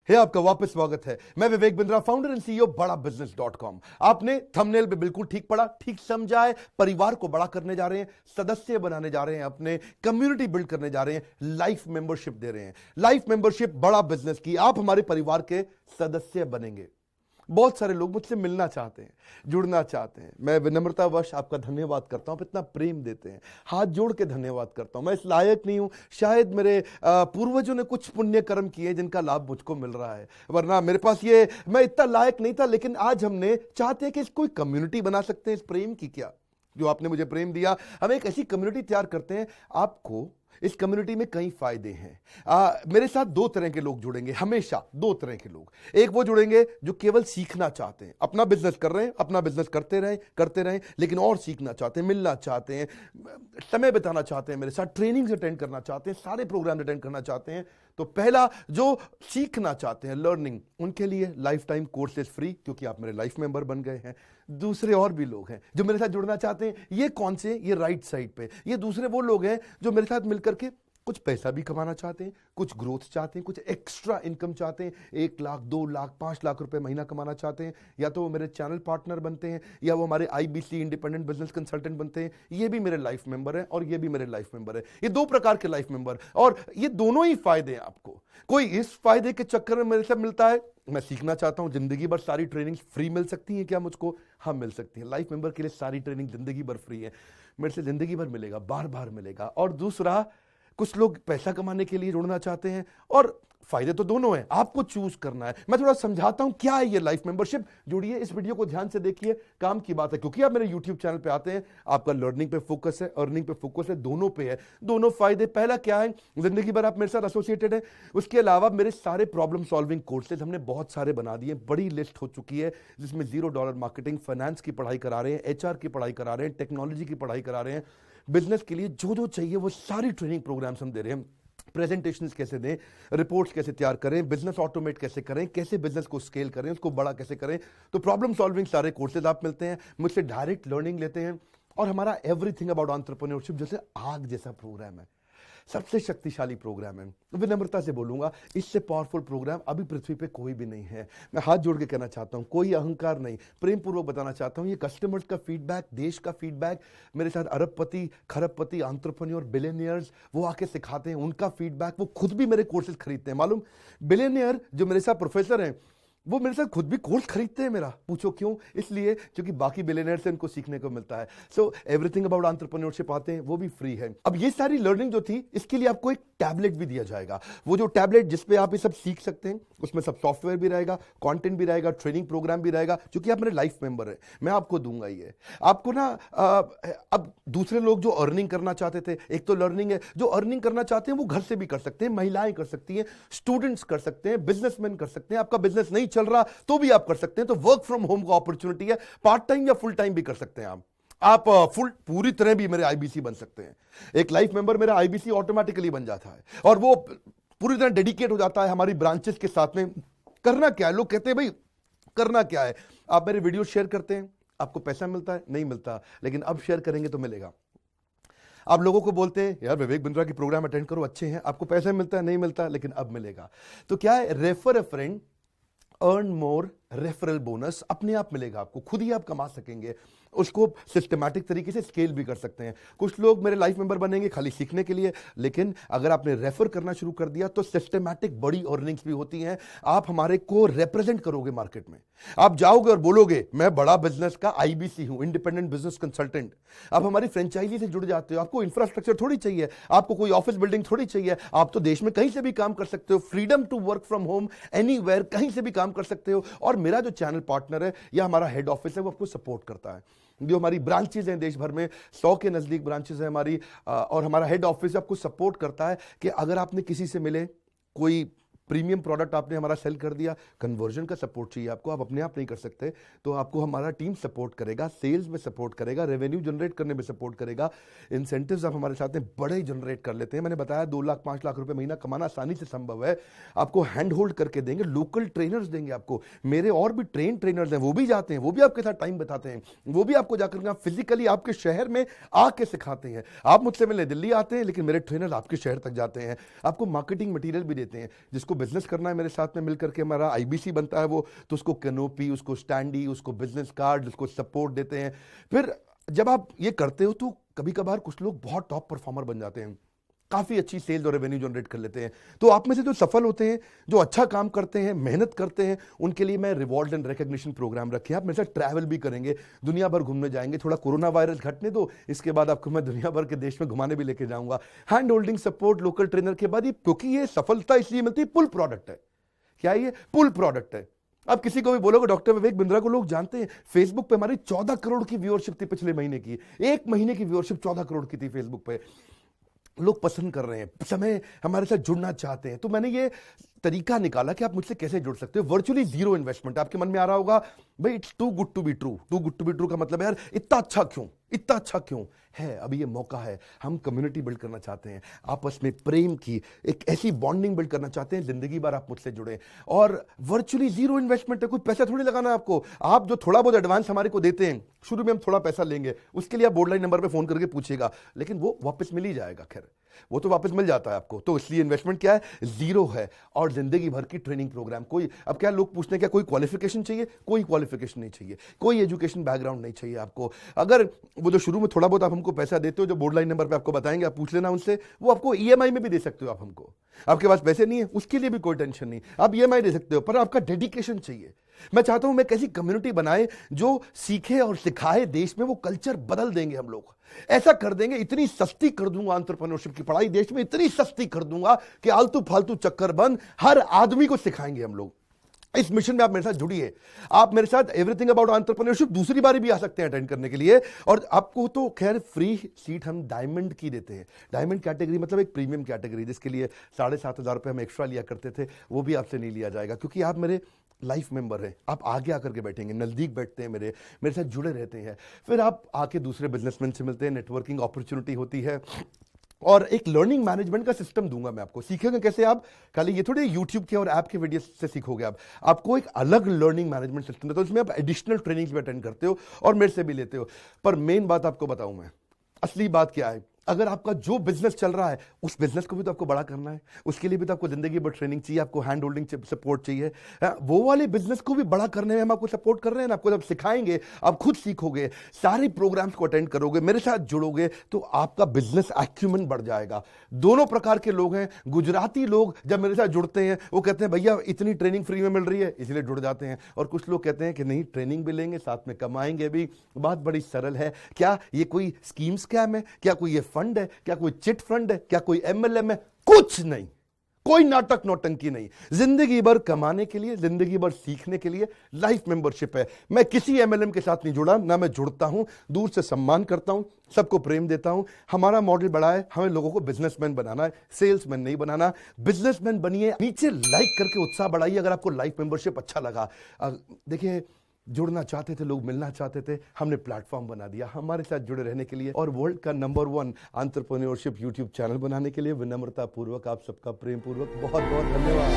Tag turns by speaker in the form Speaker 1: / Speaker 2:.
Speaker 1: है आपका वापस स्वागत है। मैं Vivek Bindra, founder and CEO बड़ा बिजनेस.com। आपने थंबनेल पे बिल्कुल ठीक पढ़ा, ठीक समझा है। परिवार को बड़ा करने जा रहे हैं, सदस्य बनाने जा रहे हैं, अपने कम्युनिटी बिल्ड करने जा रहे हैं, लाइफ मेंबरशिप दे रहे हैं। लाइफ मेंबरशिप बड़ा बिजनेस की, आप हमारे परिवार के सदस्य बनेंगे। बहुत सारे लोग मुझसे मिलना चाहते हैं, जुड़ना चाहते हैं। मैं विनम्रतावश आपका धन्यवाद करता हूं, आप इतना प्रेम देते हैं, हाथ जोड़ के धन्यवाद करता हूं। मैं इस लायक नहीं हूं, शायद मेरे पूर्वजों ने कुछ पुण्य कर्म किए जिनका लाभ मुझको मिल रहा है, वरना मेरे पास ये मैं इतना लायक नहीं था। लेकिन आज हमने चाहते हैं कि इस कोई कम्युनिटी बना सकते हैं इस प्रेम की। क्या जो आपने मुझे प्रेम दिया, हम एक ऐसी कम्युनिटी तैयार करते हैं। आपको इस कम्युनिटी में कई फायदे हैं। मेरे साथ दो तरह के लोग जुड़ेंगे, हमेशा दो तरह के लोग। एक वो जुड़ेंगे जो केवल सीखना चाहते हैं, अपना बिजनेस कर रहे हैं, अपना बिजनेस करते रहें, लेकिन और सीखना चाहते हैं, मिलना चाहते हैं, समय बिताना चाहते हैं, मेरे साथ ट्रेनिंग्स अटेंड करना चाहते हैं, सारे प्रोग्राम अटेंड करना चाहते हैं। तो पहला, जो सीखना चाहते हैं, लर्निंग, उनके लिए लाइफ टाइम कोर्सेज फ्री, क्योंकि आप मेरे लाइफ मेंबर बन गए हैं। दूसरे और भी लोग हैं जो मेरे साथ जुड़ना चाहते हैं। ये कौन से? ये राइट साइड पे, ये दूसरे वो लोग हैं जो मेरे साथ मिलकर के कुछ पैसा भी कमाना चाहते हैं, कुछ ग्रोथ चाहते हैं, कुछ एक्स्ट्रा इनकम चाहते हैं। 1 लाख, 2 लाख, 5 लाख रुपए महीना कमाना चाहते हैं। या तो वो मेरे चैनल पार्टनर बनते हैं, या वो हमारे IBC इंडिपेंडेंट बिजनेस कंसल्टेंट बनते हैं। ये भी मेरे लाइफ मेंबर हैं और ये भी मेरे लाइफ मेंबर है। ये दो प्रकार के लाइफ मेंबर, और ये दोनों ही फायदे हैं आपको। कोई इस फायदे के चक्कर में मेरे से मिलता है, मैं सीखना चाहता हूं, जिंदगी भर सारी ट्रेनिंग फ्री मिल सकती है क्या मुझको? हाँ, मिल सकती है। लाइफ मेंबर के लिए सारी ट्रेनिंग जिंदगी भर फ्री है, मेरे से जिंदगी भर मिलेगा, बार बार मिलेगा। और दूसरा, कुछ लोग पैसा कमाने के लिए जुड़ना चाहते हैं, और फायदे तो दोनों हैं, आपको चूज करना है। मैं थोड़ा समझाता हूं क्या है ये लाइफ मेंबरशिप। जुड़िए, इस वीडियो को ध्यान से देखिए, काम की बात है। क्योंकि आप मेरे यूट्यूब चैनल पे आते हैं, आपका लर्निंग पे फोकस है, अर्निंग पे फोकस है, दोनों पे है, दोनों फायदे। पहला क्या है, जिंदगी भर आप मेरे साथ एसोसिएटेड है। उसके अलावा मेरे सारे प्रॉब्लम सॉल्विंग कोर्सेज हमने बहुत सारे बना दिए, बड़ी लिस्ट हो चुकी है, जिसमें $0 मार्केटिंग, फाइनेंस की पढ़ाई करा रहे हैं, HR की पढ़ाई करा रहे हैं, टेक्नोलॉजी की पढ़ाई करा रहे हैं। बिजनेस के लिए जो जो चाहिए वो सारी ट्रेनिंग प्रोग्राम्स हम दे रहे हैं। प्रेजेंटेशंस कैसे दें, रिपोर्ट्स कैसे तैयार करें, बिजनेस ऑटोमेट कैसे करें, कैसे बिजनेस को स्केल करें, उसको बड़ा कैसे करें। तो प्रॉब्लम सॉल्विंग सारे कोर्सेज आप मिलते हैं, मुझसे डायरेक्ट लर्निंग लेते हैं। और हमारा एवरीथिंग अबाउट एंटरप्रेन्योरशिप जैसे आग जैसा प्रोग्राम है, सबसे शक्तिशाली प्रोग्राम है। विनम्रता से बोलूंगा, इससे पावरफुल प्रोग्राम अभी पृथ्वी पे कोई भी नहीं है। मैं हाथ जोड़ के कहना चाहता हूं, कोई अहंकार नहीं, प्रेम पूर्वक बताना चाहता हूं, ये कस्टमर्स का फीडबैक, देश का फीडबैक, मेरे साथ अरबपति, खरबपति, एंटरप्रेन्योर, बिलियनियर्स, वो आके सिखाते हैं, उनका फीडबैक, वो खुद भी मेरे कोर्सेज खरीदते हैं। मालूम, बिलियनियर जो मेरे साथ प्रोफेसर हैं, वो मेरे साथ खुद भी कोर्स खरीदते हैं मेरा। पूछो क्यों? इसलिए क्योंकि बाकी बिलियनियर से उनको सीखने को मिलता है। सो एवरीथिंग अबाउट एंटरप्रेन्योरशिप आते हैं, वो भी फ्री है। अब ये सारी लर्निंग जो थी, इसके लिए आपको एक टैबलेट भी दिया जाएगा। वो जो टैबलेट जिसपे आप ये सब सीख सकते हैं, उसमें सब सॉफ्टवेयर भी रहेगा, कंटेंट भी रहेगा, ट्रेनिंग प्रोग्राम भी रहेगा। क्योंकि आप मेरे लाइफ मेंबर हैं, मैं आपको दूंगा ये। आपको ना अब दूसरे लोग जो अर्निंग करना चाहते थे, एक तो लर्निंग है, जो अर्निंग करना चाहते हैं वो घर से भी कर सकते हैं, महिलाएं कर सकती हैं, स्टूडेंट्स कर सकते हैं, बिजनेसमैन कर सकते हैं। आपका बिजनेस नहीं चल रहा तो भी आप कर सकते हैं। तो वर्क फ्रॉम होम का अपॉर्चुनिटी है, पार्ट टाइम या फुल टाइम भी कर सकते हैं आप फुल पूरी तरह भी मेरे IBC बन सकते हैं। एक लाइफ मेंबर मेरा IBC ऑटोमेटिकली बन जाता है, और वो पूरी तरह डेडिकेट हो जाता है हमारी ब्रांचेस के साथ में। करना क्या है, लोग कहते हैं भाई करना क्या है, आप मेरे वीडियो शेयर करते हैं, आपको पैसा मिलता है? नहीं मिलता, लेकिन अब शेयर करेंगे तो मिलेगा। आप लोगों को बोलते हैं यार विवेक बिंद्रा की प्रोग्राम अटेंड करो, अच्छे हैं, आपको पैसा मिलता है? नहीं मिलता, लेकिन अब मिलेगा। तो क्या है, refer a friend, earn more, referral bonus अपने आप मिलेगा आपको, खुद ही आप कमा सकेंगे। उसको सिस्टमैटिक तरीके से स्केल भी कर सकते हैं। कुछ लोग मेरे लाइफ मेंबर बनेंगे खाली सीखने के लिए, लेकिन अगर आपने रेफर करना शुरू कर दिया तो सिस्टमैटिक बड़ी अर्निंग्स भी होती हैं। आप हमारे को रिप्रेजेंट करोगे मार्केट में, आप जाओगे और बोलोगे मैं बड़ा बिजनेस का IBC हूं, इंडिपेंडेंट बिजनेस कंसल्टेंट। आप हमारी फ्रेंचाइजी से जुड़ जाते हो, आपको इंफ्रास्ट्रक्चर थोड़ी चाहिए, आपको कोई ऑफिस बिल्डिंग थोड़ी चाहिए, आप तो देश में कहीं से भी काम कर सकते हो, freedom to work from home, anywhere, कहीं से भी काम कर सकते हो। और मेरा जो चैनल पार्टनर है या हमारा हेड ऑफिस है, वो आपको सपोर्ट करता है। जो हमारी ब्रांचेज हैं देश भर में, 100 के नजदीक ब्रांचेज हैं हमारी, और हमारा हेड ऑफिस आपको सपोर्ट करता है कि अगर आपने किसी से मिले, कोई प्रीमियम प्रोडक्ट आपने हमारा सेल कर दिया, कन्वर्जन का सपोर्ट चाहिए आपको, आप अपने आप नहीं कर सकते, तो आपको हमारा टीम सपोर्ट करेगा, सेल्स में सपोर्ट करेगा, रेवेन्यू जनरेट करने में सपोर्ट करेगा, इंसेंटिव्स आप हमारे साथ में बड़े जनरेट कर लेते हैं। मैंने बताया 2 लाख 5 लाख रुपए महीना कमाना आसानी से संभव है। आपको हैंड होल्ड करके देंगे, लोकल ट्रेनर्स देंगे आपको, मेरे और भी ट्रेनर्स हैं, वो भी जाते हैं, वो भी आपके साथ टाइम बताते हैं, वो भी आपको जाकर फिजिकली आपके शहर में आके सिखाते हैं। आप मुझसे मिलने दिल्ली आते हैं, लेकिन मेरे ट्रेनर आपके शहर तक जाते हैं, आपको मार्केटिंग मटीरियल भी देते हैं, जिसको बिजनेस करना है मेरे साथ में मिलकर के, हमारा आईबीसी बनता है वो, तो उसको कैनोपी, उसको स्टैंडी, उसको बिजनेस कार्ड, उसको सपोर्ट देते हैं। फिर जब आप ये करते हो तो कभी कभार कुछ लोग बहुत टॉप परफॉर्मर बन जाते हैं, काफी अच्छी सेल्स और रेवेन्यू जनरेट कर लेते हैं। तो आप में से जो सफल होते हैं, जो अच्छा काम करते हैं, मेहनत करते हैं, उनके लिए मैं रिवॉर्ड एंड रिकॉग्निशन प्रोग्राम रखे हैं। आप मेरे साथ ट्रैवल भी करेंगे, दुनिया भर घूमने जाएंगे। थोड़ा कोरोना वायरस घटने दो, इसके बाद आपको मैं दुनिया भर के देश में घुमाने भी लेके जाऊंगा। Hand holding support, local trainer के बाद, क्योंकि ये सफलता इसलिए मिलती है, पुल प्रोडक्ट है। क्या ये पुल प्रोडक्ट है? आप किसी को भी बोलोगे डॉक्टर विवेक बिंद्रा को लोग जानते हैं, फेसबुक पे हमारी 14 करोड़ की व्यूअरशिप थी पिछले महीने की। एक महीने की व्यूअरशिप 14 करोड़ की थी फेसबुक पे। लोग पसंद कर रहे हैं, समय हमारे साथ जुड़ना चाहते हैं। तो मैंने ये तरीका निकाला कि आप मुझसे कैसे जुड़ सकते हो। Virtually zero investment. आपके मन में आ रहा होगा भाई it's too good to be true. Too good to be true का मतलब है यार इतना अच्छा क्यों, इतना अच्छा क्यों है? अभी ये मौका है, हम कम्युनिटी बिल्ड करना चाहते हैं, आपस में प्रेम की एक ऐसी बॉन्डिंग बिल्ड करना चाहते हैं, जिंदगी भर आप मुझसे जुड़े। और वर्चुअली जीरो इन्वेस्टमेंट है, कोई पैसा थोड़ी लगाना है आपको। आप जो थोड़ा बहुत एडवांस हमारे को देते हैं, शुरू में हम थोड़ा पैसा लेंगे, उसके लिए आप बोर्ड लाइन नंबर पे फोन करके पूछिएगा, लेकिन वो वापस मिल ही जाएगा। खैर वो तो वापस मिल जाता है आपको। तो इसलिए इन्वेस्टमेंट क्या है? जीरो है। और जिंदगी भर की ट्रेनिंग प्रोग्राम। कोई, अब क्या लोग पूछते हैं क्या कोई क्वालिफिकेशन चाहिए? कोई क्वालिफिकेशन नहीं चाहिए, कोई एजुकेशन बैकग्राउंड नहीं चाहिए आपको। अगर वो जो शुरू में थोड़ा बहुत आप हमको पैसा देते हो, जो बोर्ड लाइन नंबर पे आपको बताएंगे, आप पूछ लेना उनसे, वो आपको ईएमआई में भी दे सकते हो आप हमको। आपके पास पैसे नहीं है उसके लिए भी कोई टेंशन नहीं, आप ईएमआई दे सकते हो, पर आपका डेडिकेशन चाहिए। मैं चाहता हूं मैं कैसी कम्युनिटी बनाए जो सीखे और सिखाए देश में, वो कल्चर बदल देंगे हम लोग। ऐसा कर देंगे, इतनी सस्ती कर दूंगा एंटरप्रेन्योरशिप की पढ़ाई देश में, इतनी सस्ती कर दूंगा कि आलतू फालतू चक्कर बंद, हर आदमी को सिखाएंगे हम लोग। इस मिशन में आप मेरे साथ जुड़िए। आप मेरे साथ एवरीथिंग अबाउट एंटरप्रेन्योरशिप दूसरी बारी भी आ सकते हैं अटेंड करने के लिए। और आपको तो खैर फ्री सीट हम डायमंड की देते हैं। डायमंड कैटेगरी मतलब एक प्रीमियम कैटेगरी, जिसके लिए 7,500 रुपये हम एक्स्ट्रा लिया करते थे, वो भी आपसे नहीं लिया जाएगा, क्योंकि आप मेरे लाइफ मेंबर है। आप आगे आकर के बैठेंगे, नजदीक बैठते हैं, मेरे साथ जुड़े रहते हैं। फिर आप आके दूसरे बिजनेसमैन से मिलते हैं, नेटवर्किंग अपॉर्चुनिटी होती है। और एक लर्निंग मैनेजमेंट का सिस्टम दूंगा मैं आपको। सीखेंगे कैसे? आप खाली ये थोड़े यूट्यूब के और ऐप के वीडियो से सीखोगे, आपको एक अलग लर्निंग मैनेजमेंट सिस्टम देता हूं, उसमें आप एडिशनल ट्रेनिंग्स भी अटेंड करते हो और मेरे से भी लेते हो। पर मेन बात आपको बताऊं मैं, असली बात क्या है, अगर आपका जो बिजनेस चल रहा है उस बिजनेस को भी तो आपको बड़ा करना है, उसके लिए भी तो आपको जिंदगी भर ट्रेनिंग चाहिए, आपको हैंड होल्डिंग सपोर्ट चाहिए। वो वाले बिजनेस को भी बड़ा करने में हम आपको सपोर्ट कर रहे हैं ना। आपको जब सिखाएंगे, आप खुद सीखोगे, सारे प्रोग्राम्स को अटेंड करोगे, मेरे साथ जुड़ोगे, तो आपका बिजनेस एक्यूमेंट बढ़ जाएगा। दोनों प्रकार के लोग हैं। गुजराती लोग जब मेरे साथ जुड़ते हैं वो कहते हैं भैया इतनी ट्रेनिंग फ्री में मिल रही है, इसलिए जुड़ जाते हैं। और कुछ लोग कहते हैं कि नहीं, ट्रेनिंग भी लेंगे, साथ में कमाएंगे भी। बात बड़ी सरल है। क्या ये कोई स्कीम स्कैम है? क्या कोई ये फंड है? क्या कोई चिट फंड है? क्या कोई एमएलएम है? कुछ नहीं, कोई नाटक नौटंकी नहीं। जिंदगी भर कमाने के लिए, जिंदगी भर सीखने के लिए लाइफ मेंबरशिप है। मैं किसी एमएलएम के साथ नहीं जुड़ा, ना मैं जुड़ता हूं। दूर से सम्मान करता हूं, सबको प्रेम देता हूं। हमारा मॉडल बड़ा है, हमें लोगों को बिजनेसमैन बनाना है, सेल्समैन नहीं बनाना। बिजनेसमैन बनिए। नीचे लाइक करके उत्साह बढ़ाइए अगर आपको लाइफ मेंबरशिप अच्छा लगा। देखिए, जुड़ना चाहते थे लोग, मिलना चाहते थे, हमने प्लेटफॉर्म बना दिया हमारे साथ जुड़े रहने के लिए। और वर्ल्ड का नंबर 1 एंटरप्रेन्योरशिप यूट्यूब चैनल बनाने के लिए विनम्रता पूर्वक आप सबका प्रेम पूर्वक बहुत बहुत धन्यवाद।